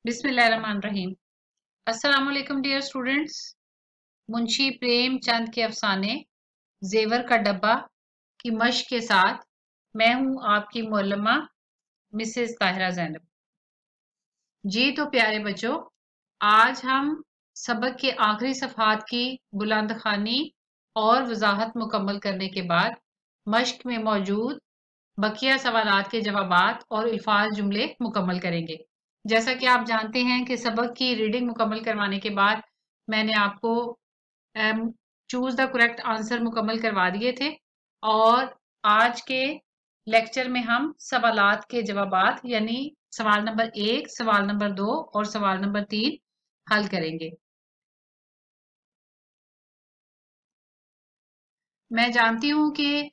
बिस्मिल्लाहिर्रहमानिर्रहीम। अस्सलाम वालेकुम डियर स्टूडेंट्स। मुंशी प्रेमचंद के अफसाने जेवर का डब्बा की मश्क के साथ मैं हूं आपकी मौलमा मिसेस ताहिरा जैनब। जी तो प्यारे बच्चों, आज हम सबक के आखिरी सफ़हात की बुलंद ख़वानी और वजाहत मुकम्मल करने के बाद मश्क में मौजूद बकिया सवालात के जवाबात और अल्फाज जुमले मुकम्मल करेंगे। जैसा कि आप जानते हैं कि सबक की रीडिंग मुकम्मल करवाने के बाद मैंने आपको चूज द करेक्ट आंसर मुकम्मल करवा दिए थे और आज के लेक्चर में हम सवालात के जवाबात यानी सवाल नंबर 1, सवाल नंबर 2 और सवाल नंबर 3 हल करेंगे। मैं जानती हूँ कि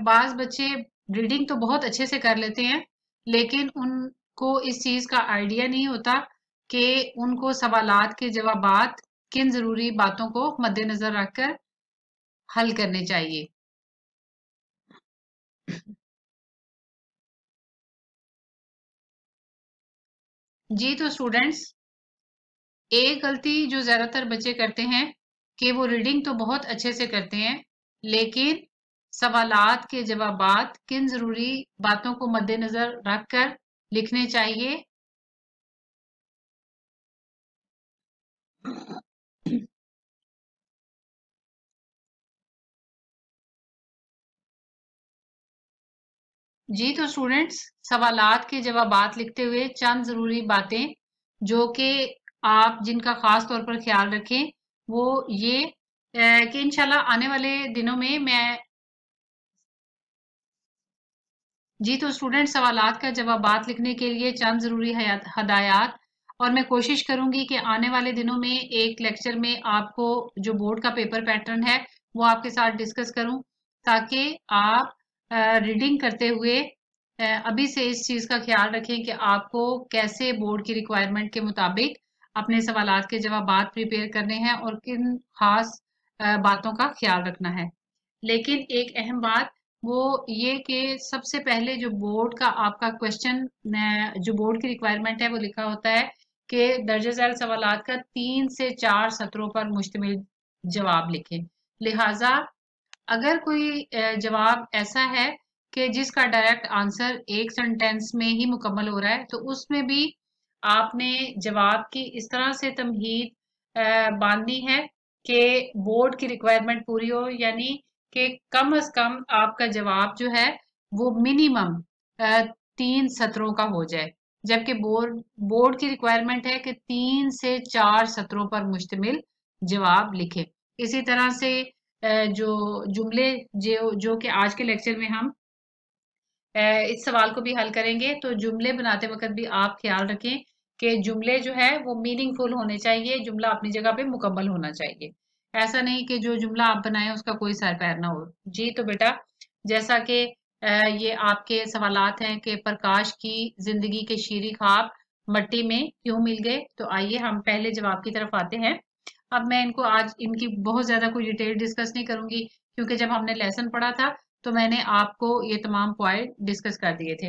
बाज बच्चे रीडिंग तो बहुत अच्छे से कर लेते हैं, लेकिन उनको इस चीज का आइडिया नहीं होता कि उनको सवालात के जवाबात किन जरूरी बातों को मद्देनजर रखकर हल करने चाहिए। जी तो स्टूडेंट्स, एक गलती जो ज्यादातर बच्चे करते हैं कि वो रीडिंग तो बहुत अच्छे से करते हैं, लेकिन सवालात के जवाबात किन जरूरी बातों को मद्देनजर रखकर लिखने चाहिए। जी तो स्टूडेंट्स, सवालात के जवाबात लिखते हुए चंद जरूरी बातें जो कि आप जिनका खास तौर पर ख्याल रखें वो ये कि इंशाल्लाह आने वाले दिनों में मैं जी तो स्टूडेंट, सवालात का जवाबात लिखने के लिए चंद ज़रूरी हदायत और मैं कोशिश करूंगी कि आने वाले दिनों में एक लेक्चर में आपको जो बोर्ड का पेपर पैटर्न है वो आपके साथ डिस्कस करूं, ताकि आप रीडिंग करते हुए अभी से इस चीज़ का ख्याल रखें कि आपको कैसे बोर्ड की रिक्वायरमेंट के मुताबिक अपने सवालात के जवाबात प्रिपेयर करने हैं और किन खास बातों का ख्याल रखना है। लेकिन एक अहम बात वो ये कि सबसे पहले जो बोर्ड का आपका क्वेश्चन, जो बोर्ड की रिक्वायरमेंट है वो लिखा होता है कि दर्ज झैल सवालात का 3 से 4 सत्रों पर मुश्तमिल जवाब लिखें। लिहाजा अगर कोई जवाब ऐसा है कि जिसका डायरेक्ट आंसर एक सेंटेंस में ही मुकम्मल हो रहा है, तो उसमें भी आपने जवाब की इस तरह से तमहीद बांधनी है कि बोर्ड की रिक्वायरमेंट पूरी हो, यानी कि कम से कम आपका जवाब जो है वो मिनिमम 3 सत्रों का हो जाए, जबकि बोर्ड बोर्ड की रिक्वायरमेंट है कि 3 से 4 सत्रों पर मुश्तमिल जवाब लिखे। इसी तरह से जो जुमले जो कि आज के लेक्चर में हम इस सवाल को भी हल करेंगे, तो जुमले बनाते वक्त भी आप ख्याल रखें कि जुमले जो है वो मीनिंगफुल होने चाहिए, जुमला अपनी जगह पे मुकम्मल होना चाहिए। ऐसा नहीं कि जो जुमला आप बनाएं उसका कोई सर पैर ना हो। जी तो बेटा, जैसा कि ये आपके सवालात हैं कि प्रकाश की जिंदगी के शीरी ख्वाब मट्टी में क्यों मिल गए, तो आइए हम पहले जवाब की तरफ आते हैं। अब मैं इनको आज इनकी बहुत ज्यादा कोई डिटेल डिस्कस नहीं करूंगी, क्योंकि जब हमने लेसन पढ़ा था तो मैंने आपको ये तमाम पॉइंट डिस्कस कर दिए थे।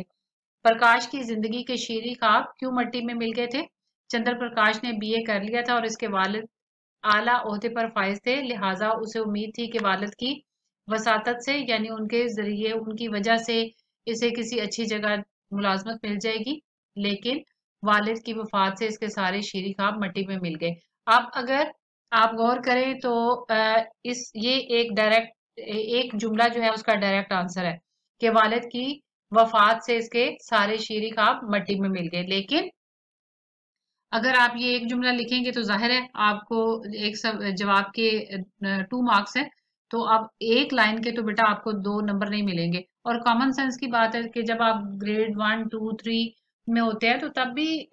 प्रकाश की जिंदगी के शीरी ख्वाब क्यों मट्टी में मिल गए थे। चंद्र प्रकाश ने बीए कर लिया था और इसके वालिद आला ओहदे पर फाइज थे, लिहाजा उसे उम्मीद थी कि वालिद की वसातत से यानी उनके जरिए उनकी वजह से इसे किसी अच्छी जगह मुलाजमत मिल जाएगी, लेकिन वालिद की वफात से इसके सारे शीरी ख्वाब मट्टी में मिल गए। अब अगर आप गौर करें तो इस ये एक जुमला जो है उसका डायरेक्ट आंसर है कि वालिद की वफात से इसके सारे शीरी ख्वाब मट्टी में मिल गए। लेकिन अगर आप ये एक जुमला लिखेंगे तो जाहिर है आपको एक सब जवाब के 2 मार्क्स हैं, तो अब एक लाइन के तो बेटा आपको 2 नंबर नहीं मिलेंगे। और कॉमन सेंस की बात है कि जब आप ग्रेड 1, 2, 3 में होते हैं तो तब भी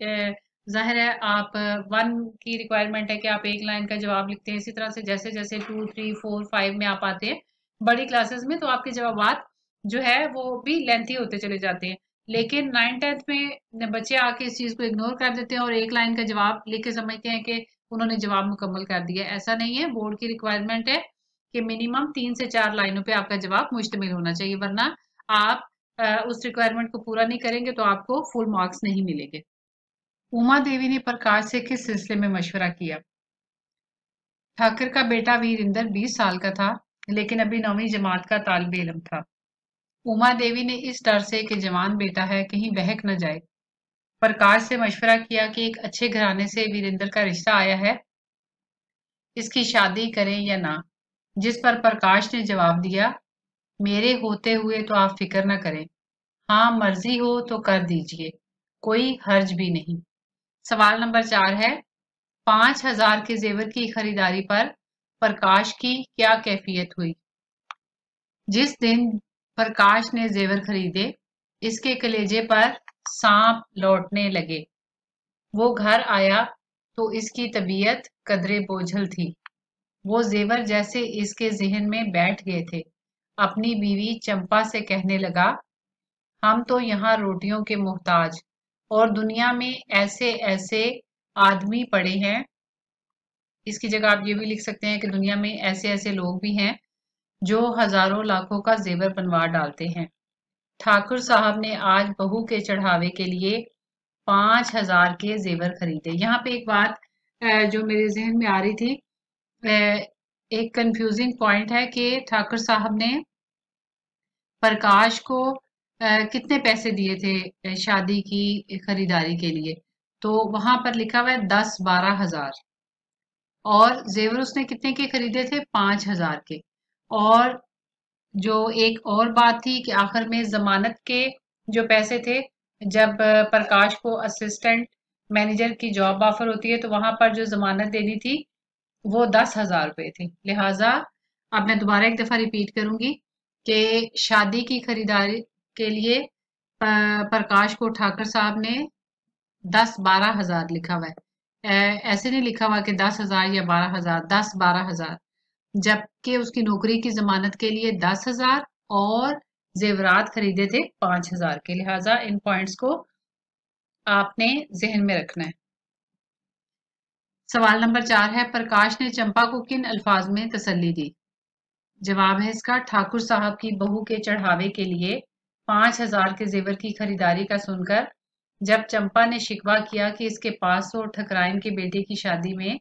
जाहिर है आप 1 की रिक्वायरमेंट है कि आप एक लाइन का जवाब लिखते हैं। इसी तरह से जैसे जैसे 2, 3, 4, 5 में आप आते हैं बड़ी क्लासेस में, तो आपके जवाबात जो है वो भी लेंथी होते चले जाते हैं। लेकिन 9th 10th में बच्चे आके इस चीज को इग्नोर कर देते हैं और एक लाइन का जवाब लिख के समझते हैं कि उन्होंने जवाब मुकम्मल कर दिया। ऐसा नहीं है, बोर्ड की रिक्वायरमेंट है कि मिनिमम 3 से 4 लाइनों पे आपका जवाब मुश्तमिल होना चाहिए, वरना आप उस रिक्वायरमेंट को पूरा नहीं करेंगे तो आपको फुल मार्क्स नहीं मिलेंगे। उमा देवी ने प्रकाश से किस सिलसिले में मशवरा किया? ठाकर का बेटा वीरेंद्र 20 साल का था, लेकिन अभी 9वीं जमात का तालिब इल्म था। उमा देवी ने इस डर से कि जवान बेटा है कहीं बहक न जाए, प्रकाश से मशवरा किया कि एक अच्छे घराने से वीरेंद्र का रिश्ता आया है, इसकी शादी करें या ना। जिस पर प्रकाश ने जवाब दिया, मेरे होते हुए तो आप फिक्र न करें, हाँ मर्जी हो तो कर दीजिए, कोई हर्ज भी नहीं। सवाल नंबर 4 है, 5,000 के जेवर की खरीदारी पर प्रकाश की क्या कैफियत हुई? जिस दिन प्रकाश ने जेवर खरीदे, इसके कलेजे पर सांप लौटने लगे। वो घर आया तो इसकी तबीयत कदरे बोझल थी। वो जेवर जैसे इसके जहन में बैठ गए थे। अपनी बीवी चंपा से कहने लगा, हम तो यहाँ रोटियों के मोहताज, और दुनिया में ऐसे ऐसे आदमी पड़े हैं। इसकी जगह आप ये भी लिख सकते हैं कि दुनिया में ऐसे ऐसे लोग भी हैं जो हजारों लाखों का जेवर बनवा डालते हैं। ठाकुर साहब ने आज बहू के चढ़ावे के लिए 5,000 के जेवर खरीदे। यहाँ पे एक बात जो मेरे जहन में आ रही थी, एक कंफ्यूजिंग पॉइंट है कि ठाकुर साहब ने प्रकाश को कितने पैसे दिए थे शादी की खरीदारी के लिए। तो वहां पर लिखा हुआ है 10-12 हजार, और जेवर उसने कितने के खरीदे थे? 5,000 के। और जो एक और बात थी कि आखिर में जमानत के जो पैसे थे, जब प्रकाश को असिस्टेंट मैनेजर की जॉब ऑफर होती है तो वहां पर जो जमानत देनी थी वो 10,000 रुपए थे। लिहाजा अब मैं दोबारा एक दफा रिपीट करूंगी कि शादी की खरीदारी के लिए प्रकाश को ठाकर साहब ने 10-12 हजार लिखा हुआ है। ऐसे नहीं लिखा हुआ कि 10,000 या 12,000, 10-12 हजार, जबकि उसकी नौकरी की जमानत के लिए 10,000 और जेवरात खरीदे थे 5,000 के। लिहाजा इन पॉइंट्स को आपने जहन में रखना है। सवाल नंबर 4 है, प्रकाश ने चंपा को किन अल्फाज में तसल्ली दी? जवाब है इसका, ठाकुर साहब की बहू के चढ़ावे के लिए 5,000 के जेवर की खरीदारी का सुनकर जब चंपा ने शिकवा किया कि इसके पास तो ठकराइन के बेटे की शादी में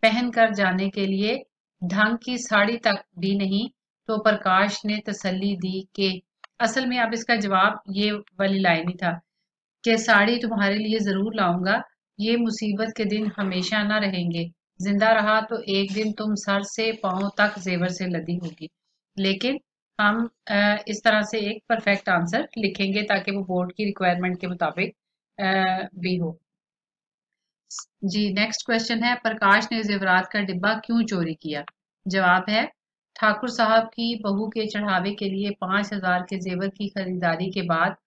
पहन कर जाने के लिए ढंग की साड़ी तक भी नहीं, तो प्रकाश ने तसल्ली दी कि असल में अब इसका जवाब ये वाली लाइन ही था कि साड़ी तुम्हारे लिए जरूर लाऊंगा, ये मुसीबत के दिन हमेशा ना रहेंगे, जिंदा रहा तो एक दिन तुम सर से पांव तक जेवर से लदी होगी। लेकिन हम इस तरह से एक परफेक्ट आंसर लिखेंगे ताकि वो बोर्ड की रिक्वायरमेंट के मुताबिक भी हो। जी नेक्स्ट क्वेश्चन है, प्रकाश ने जेवरात का डिब्बा क्यों चोरी किया? जवाब है, ठाकुर साहब की बहू के चढ़ावे के लिए 5,000 के जेवर की खरीदारी के बाद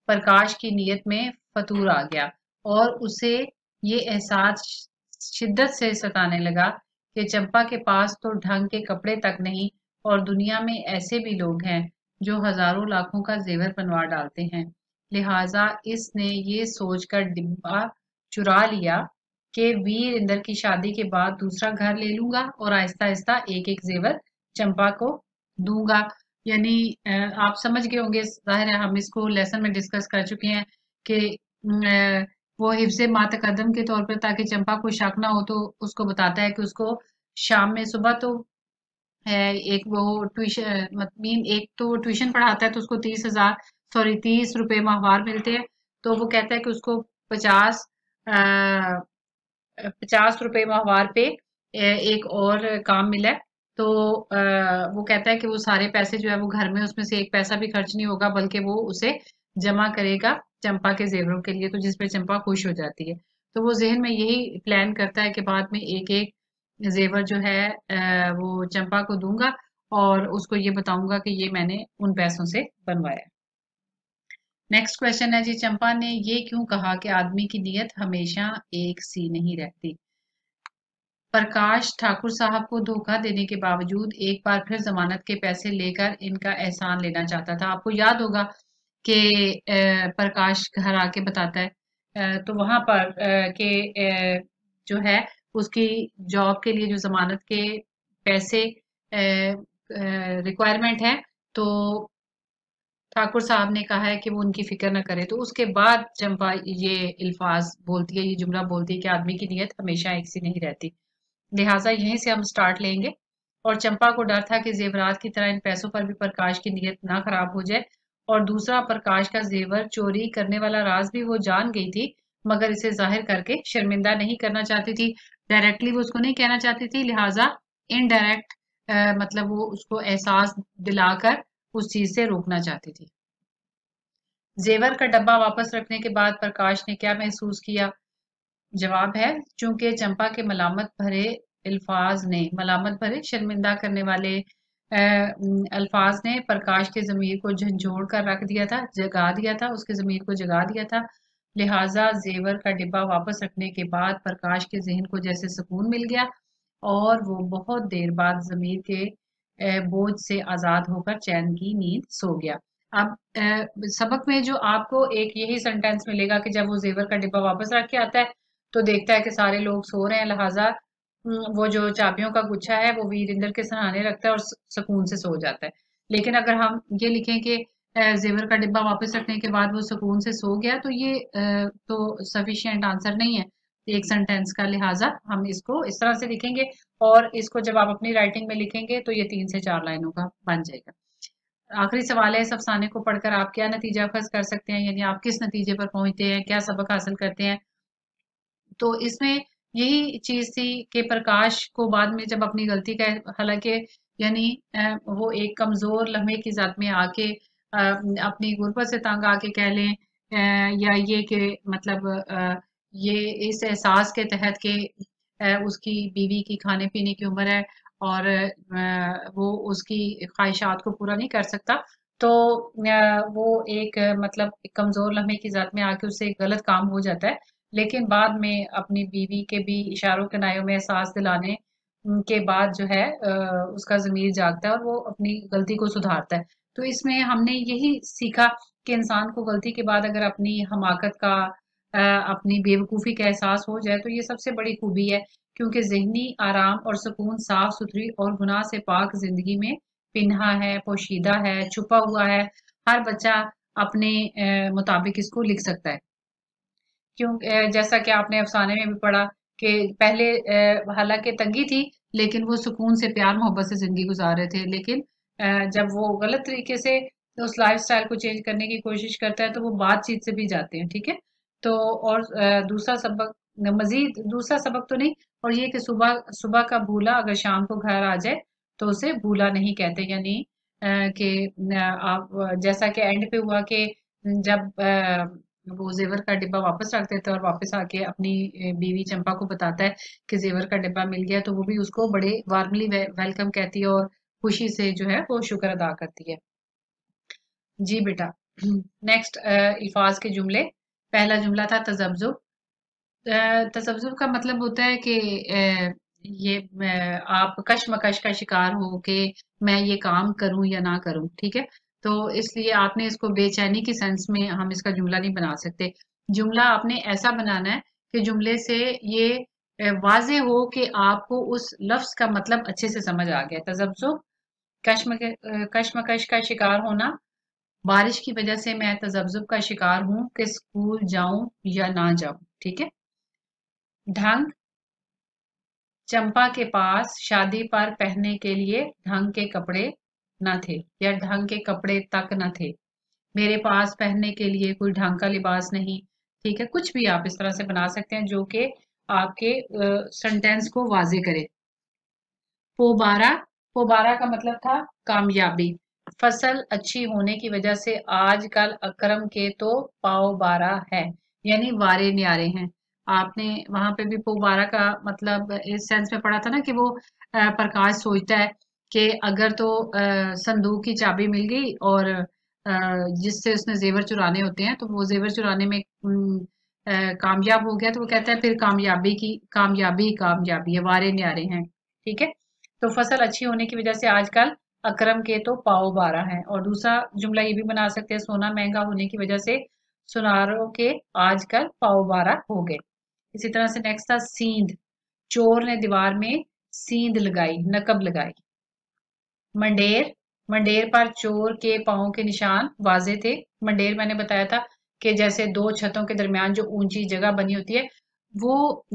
प्रकाश की नीयत में फतूर आ गया और उसे ये एहसास शिद्दत से सताने लगा कि चंपा के पास तो ढंग के कपड़े तक नहीं, और दुनिया में ऐसे भी लोग हैं जो हजारों लाखों का जेवर बनवा डालते हैं। लिहाजा इसने ये सोचकर डिब्बा चुरा लिया कि वीर इंद्र की शादी के बाद दूसरा घर ले लूंगा और आहिस्ता आहिस्ता एक एक जेवर चंपा को दूंगा। यानी आप समझ गए होंगे, जाहिर है हम इसको लेसन में डिस्कस कर चुके हैं कि वो हिफ्ज़े मा तकद्दम के तौर पर ताकि चंपा को शक ना हो तो उसको बताता है कि उसको शाम में सुबह तो एक वो ट्यूशन मतलब एक तो ट्यूशन पढ़ाता है तो उसको 30 रुपए माहवार मिलते हैं। तो वो कहता है कि उसको 50 रुपए माहवार पे एक और काम मिला है। तो वो कहता है कि वो सारे पैसे जो है वो घर में उसमें से एक पैसा भी खर्च नहीं होगा, बल्कि वो उसे जमा करेगा चंपा के जेवरों के लिए, तो जिसपे चंपा खुश हो जाती है। तो वो जहन में यही प्लान करता है कि बाद में एक एक जेवर जो है वो चंपा को दूंगा और उसको ये बताऊंगा कि ये मैंने उन पैसों से बनवाया। नेक्स्ट क्वेश्चन है जी, चंपा ने ये क्यों कहा कि आदमी की नीयत हमेशा एक सी नहीं रहती? प्रकाश ठाकुर साहब को धोखा देने के बावजूद एक बार फिर जमानत के पैसे लेकर इनका एहसान लेना चाहता था। आपको याद होगा कि प्रकाश घर आके बताता है तो वहां पर जो है उसकी जॉब के लिए जो जमानत के पैसे रिक्वायरमेंट है, तो ठाकुर साहब ने कहा है कि वो उनकी फिक्र ना करे। तो उसके बाद चंपा ये अल्फाज बोलती है, ये जुमला बोलती है कि आदमी की नीयत हमेशा एक सी नहीं रहती। लिहाजा यहीं से हम स्टार्ट लेंगे। और चंपा को डर था कि जेवरात की तरह इन पैसों पर भी प्रकाश की नीयत ना खराब हो जाए। और दूसरा, प्रकाश का जेवर चोरी करने वाला राज भी वो जान गई थी, मगर इसे जाहिर करके शर्मिंदा नहीं करना चाहती थी। डायरेक्टली वो उसको नहीं कहना चाहती थी, लिहाजा इनडायरेक्ट मतलब वो उसको एहसास दिलाकर उस चीज से रोकना चाहती थी। जेवर का डब्बा वापस रखने के बाद प्रकाश ने क्या महसूस किया? जवाब है, चूंकि चंपा के मलामत भरे शर्मिंदा करने वाले अल्फाज ने प्रकाश के जमीर को झंझोड़ कर रख दिया था, जगा दिया था, उसके जमीर को जगा दिया था। लिहाजा जेवर का डिब्बा वापस रखने के बाद प्रकाश के जहन को जैसे सुकून मिल गया और वो बहुत देर बाद जमीर के बोझ से आजाद होकर चैन की नींद सो गया। अब सबक में जो आपको एक यही सेंटेंस मिलेगा कि जब वो जेवर का डिब्बा वापस रख के आता है तो देखता है कि सारे लोग सो रहे हैं, लिहाजा वो जो चाबियों का गुच्छा है वो वीरेंद्र के सराहने रखता है और सुकून से सो जाता है। लेकिन अगर हम ये लिखें कि जेवर का डिब्बा वापस रखने के बाद वो सुकून से सो गया, तो ये तो सफिशिएंट आंसर नहीं है एक सेंटेंस का, लिहाजा हम इसको इस तरह से लिखेंगे। और इसको जब आप अपनी राइटिंग में लिखेंगे तो ये 3 से 4 लाइनों का बन जाएगा। आखिरी सवाल है, इस अफसाने को पढ़कर आप क्या नतीजा अखज़ कर सकते हैं, यानी आप किस नतीजे पर पहुंचते हैं, क्या सबक हासिल करते हैं? तो इसमें यही चीज थी कि प्रकाश को बाद में जब अपनी गलती का, हालांकि यानी वो एक कमजोर लम्हे की जात में आके अपनी गुर्बत से तंग आके कह लें, या ये कि मतलब ये इस एहसास के तहत कि उसकी बीवी की खाने पीने की उम्र है और वो उसकी ख्वाहिशात को पूरा नहीं कर सकता। तो वो एक मतलब एक कमजोर लम्हे की जात में आके उससे एक गलत काम हो जाता है। लेकिन बाद में अपनी बीवी के भी इशारों कनायों में एहसास दिलाने के बाद जो है उसका ज़मीर जागता है और वो अपनी गलती को सुधारता है। तो इसमें हमने यही सीखा कि इंसान को गलती के बाद अगर अपनी हमाकत का अपनी बेवकूफ़ी का एहसास हो जाए तो ये सबसे बड़ी खूबी है, क्योंकि ज़हनी आराम और सुकून साफ सुथरी और गुनाह से पाक ज़िंदगी में पिन्हा है, पोशीदा है, छुपा हुआ है। हर बच्चा अपने मुताबिक इसको लिख सकता है। क्यों जैसा कि आपने अफसाने में भी पढ़ा कि पहले हालांकि तंगी थी, लेकिन वो सुकून से प्यार मोहब्बत से जिंदगी गुजार रहे थे। लेकिन जब वो गलत तरीके से उस लाइफ स्टाइल को चेंज करने की कोशिश करता है तो वो बातचीत से भी जाते हैं, ठीक है। तो और दूसरा सबक, मजीद दूसरा सबक तो नहीं, और ये कि सुबह सुबह का भूला अगर शाम को घर आ जाए तो उसे भूला नहीं कहते। यानी कि आप जैसा कि एंड पे हुआ कि जब वो जेवर का डिब्बा वापस रख देता है और वापस आके अपनी बीवी चंपा को बताता है कि जेवर का डिब्बा मिल गया, तो वो भी उसको बड़े वार्मली वेलकम कहती है और खुशी से जो है वो शुक्र अदा करती है। जी बेटा। नेक्स्ट अल्फाज के जुमले। पहला जुमला था तजब्जुब। तजब्जुब का मतलब होता है कि ये आप कशमकश का शिकार हो कि मैं ये काम करूं या ना करूं, ठीक है। तो इसलिए आपने इसको बेचैनी की सेंस में हम इसका जुमला नहीं बना सकते। जुमला आपने ऐसा बनाना है कि जुमले से ये वाजे हो कि आपको उस लफ्ज का मतलब अच्छे से समझ आ गया। तजब्जुब, कशमकश का शिकार होना। बारिश की वजह से मैं तजब्जुब का शिकार हूं कि स्कूल जाऊं या ना जाऊं, ठीक है। ढंग, चंपा के पास शादी पर पहनने के लिए ढंग के कपड़े न थे या ढंग के कपड़े तक न थे। मेरे पास पहनने के लिए कोई ढंग का लिबास नहीं, ठीक है। कुछ भी आप इस तरह से बना सकते हैं जो कि आपके सेंटेंस को वाजे करे। पोबारा, पोबारा का मतलब था कामयाबी। फसल अच्छी होने की वजह से आजकल अकरम के तो पाव बारा है, यानी वारे न्यारे हैं। आपने वहां पे भी पोबारा का मतलब इस सेंस में पढ़ा था ना कि वो प्रकाश सोचता है कि अगर तो संदूक की चाबी मिल गई और जिससे उसने जेवर चुराने होते हैं तो वो जेवर चुराने में कामयाब हो गया, तो वो कहता है फिर कामयाबी की कामयाबी कामयाबी है, वारे न्यारे हैं, ठीक है। तो फसल अच्छी होने की वजह से आजकल अकरम के तो पाव बारह हैं। और दूसरा जुमला ये भी बना सकते हैं, सोना महंगा होने की वजह से सुनारों के आजकल पाव बारह हो गए। इसी तरह से नेक्स्ट था सींध। चोर ने दीवार में सींध लगाई, नकब लगाई। मंडेर, मंडेर पर चोर के पांव के निशान वाजे थे। मंडेर मैंने बताया था कि जैसे दो छतों के दरमियान जो ऊंची जगह बनी होती है, वो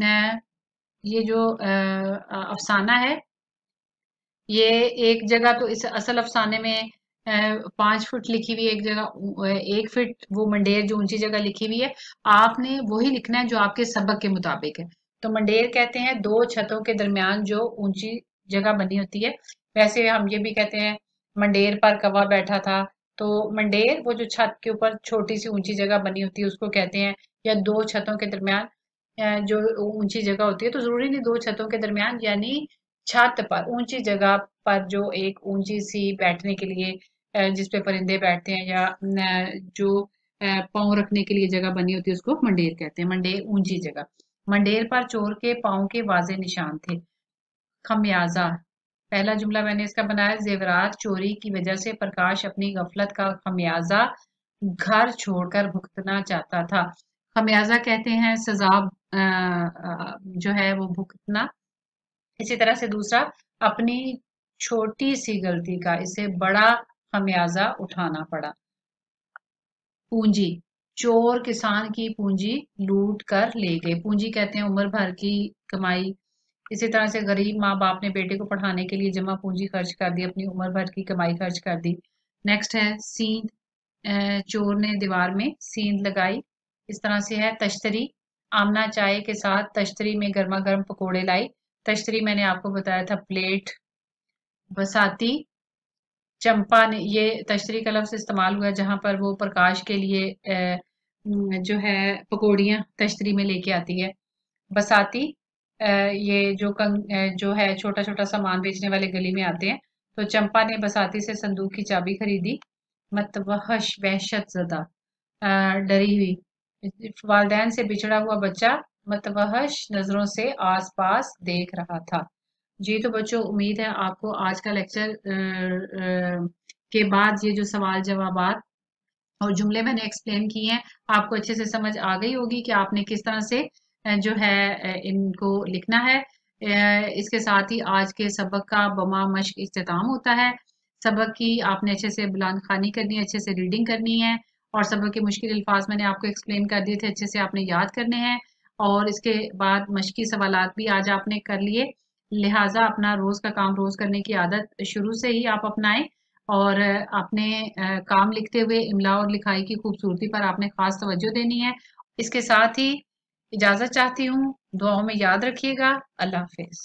ये जो अफसाना है, ये एक जगह तो इस असल अफसाने में 5 फुट लिखी हुई है, एक जगह 1 फुट वो मंडेर जो ऊंची जगह लिखी हुई है। आपने वही लिखना है जो आपके सबक के मुताबिक है। तो मंडेर कहते हैं दो छतों के दरमियान जो ऊंची जगह बनी होती है। वैसे हम ये भी कहते हैं मंडेर पर कौवा बैठा था। तो मंडेर वो जो छत के ऊपर छोटी सी ऊंची जगह बनी होती है उसको कहते हैं, या दो छतों के दरमियान जो ऊंची जगह होती है। तो जरूरी नहीं दो छतों के दरमियान, यानी छत पर ऊंची जगह पर जो एक ऊंची सी बैठने के लिए जिस पे परिंदे बैठते हैं, या जो पाँव रखने के लिए जगह बनी होती है उसको मंडेर कहते हैं। मंडेर ऊंची जगह। मंडेर पर चोर के पाँव के वाजे निशान थे। खमियाजा, पहला जुमला मैंने इसका बनाया, जेवरात चोरी की वजह से प्रकाश अपनी गफलत का खमियाजा घर छोड़कर भुगतना चाहता था। खमियाजा कहते हैं सजा, जो है वो भुगतना। इसी तरह से दूसरा, अपनी छोटी सी गलती का इसे बड़ा खमियाजा उठाना पड़ा। पूंजी, चोर किसान की पूंजी लूट कर ले गए। पूंजी कहते हैं उम्र भर की कमाई। इसी तरह से गरीब माँ बाप ने बेटे को पढ़ाने के लिए जमा पूंजी खर्च कर दी, अपनी उम्र भर की कमाई खर्च कर दी। नेक्स्ट है सींध, चोर ने दीवार में सींध लगाई। इस तरह से है तश्तरी, आमना चाय के साथ तश्तरी में गर्मा गर्म पकोड़े लाई। तश्तरी मैंने आपको बताया था प्लेट। बसाती, चंपा ने, ये तश्तरी का लफ्ज इस्तेमाल हुआ है जहां पर वो प्रकाश के लिए जो है पकौड़ियाँ तश्तरी में लेके आती है। बसाती, ये जो है छोटा छोटा सामान बेचने वाले गली में आते हैं। तो चंपा ने बसाती से संदूक की चाबी खरीदी। मतवहश, वहशत ज़दा, डरी हुई। वालदैन से बिछड़ा हुआ बच्चा मतवहश नजरों से आसपास देख रहा था। जी तो बच्चों, उम्मीद है आपको आज का लेक्चर के बाद ये जो सवाल जवाबात और जुमले मैंने एक्सप्लेन किए हैं, आपको अच्छे से समझ आ गई होगी कि आपने किस तरह से जो है इनको लिखना है। इसके साथ ही आज के सबक का बमा मश्क इख्तिताम होता है। सबक की आपने अच्छे से बुलंद खानी करनी है, अच्छे से रीडिंग करनी है, और सबक के मुश्किल अल्फाज मैंने आपको एक्सप्लेन कर दिए थे, अच्छे से आपने याद करने हैं। और इसके बाद मश्की सवालात भी आज आपने कर लिए। लिहाजा अपना रोज का काम रोज करने की आदत शुरू से ही आप अपनाएं, और अपने काम लिखते हुए इमला और लिखाई की खूबसूरती पर आपने खास तवज्जो देनी है। इसके साथ ही इजाजत चाहती हूँ। दुआओं में याद रखिएगा। अल्लाह हाफिज।